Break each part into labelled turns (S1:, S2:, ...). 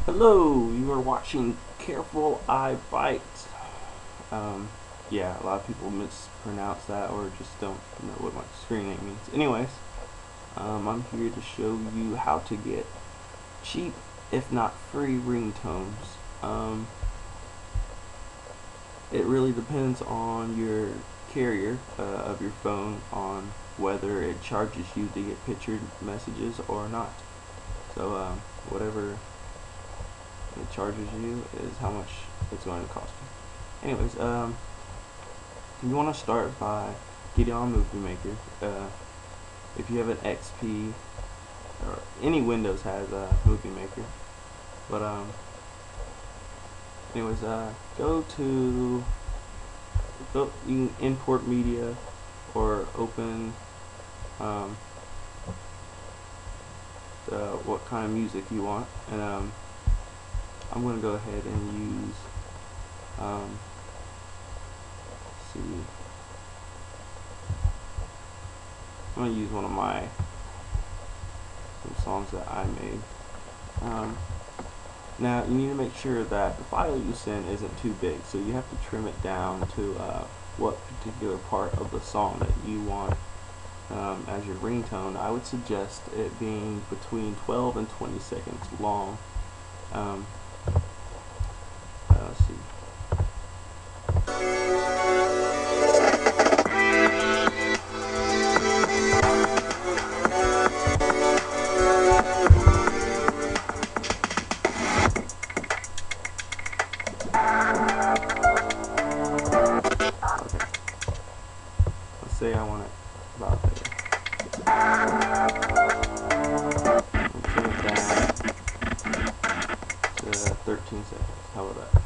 S1: Hello, you are watching Careful I Bite. Yeah, a lot of people mispronounce that or just don't know what my screen name means. Anyways, I'm here to show you how to get cheap, if not free, ringtones. It really depends on your carrier of your phone on whether it charges you to get pictured messages or not. So, whatever it charges you is how much it's going to cost you. Anyways, you want to start by getting on Movie Maker. If you have an XP or any Windows has a Movie Maker, but anyways, you can import media or open what kind of music you want, and I'm going to go ahead and use let's see, I'm going to use one of some songs that I made. Now you need to make sure that the file you send isn't too big, so you have to trim it down to what particular part of the song that you want as your ringtone. I would suggest it being between 12 and 20 seconds long. Let's see. Okay. Let's say I want it about there. I'll trim it down to 13 seconds. How about that?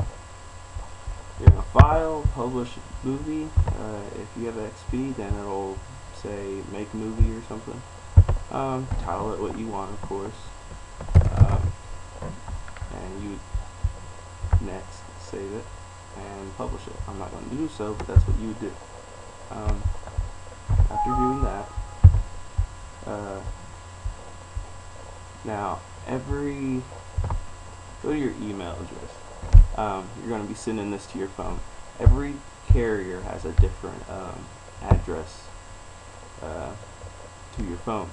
S1: You're gonna file, publish movie. If you have XP, then it'll say make movie or something. Title it what you want, of course. And you next save it and publish it. I'm not going to do so, but that's what you would do. After doing that, now go to your email address. You're going to be sending this to your phone. Every carrier has a different address to your phone.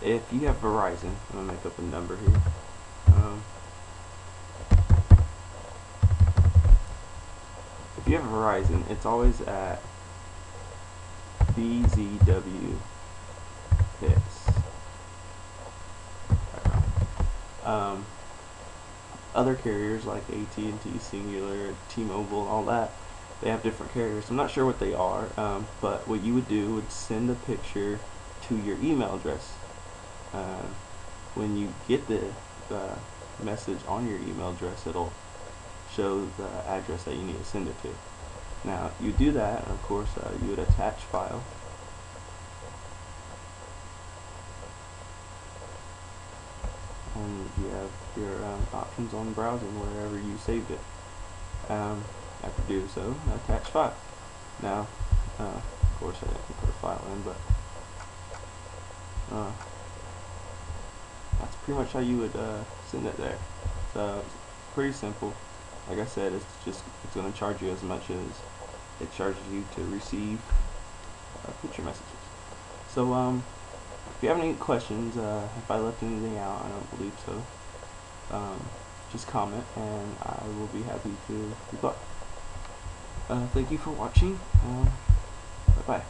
S1: If you have Verizon, I'm going to make up a number here. If you have Verizon, it's always at BZW hits. Other carriers like at&t, Singular, T-Mobile, all that, they have different carriers. I'm not sure what they are, but what you would do would send a picture to your email address. When you get the message on your email address, it'll show the address that you need to send it to. Now you do that, and of course you would attach file. And you have your options on browsing wherever you saved it. After doing so, attach file. Now, of course I didn't put a file in, but that's pretty much how you would send it there. So it's pretty simple. Like I said, it's going to charge you as much as it charges you to receive picture messages. So if you have any questions, if I left anything out, I don't believe so, just comment and I will be happy to reply. Thank you for watching. Bye bye.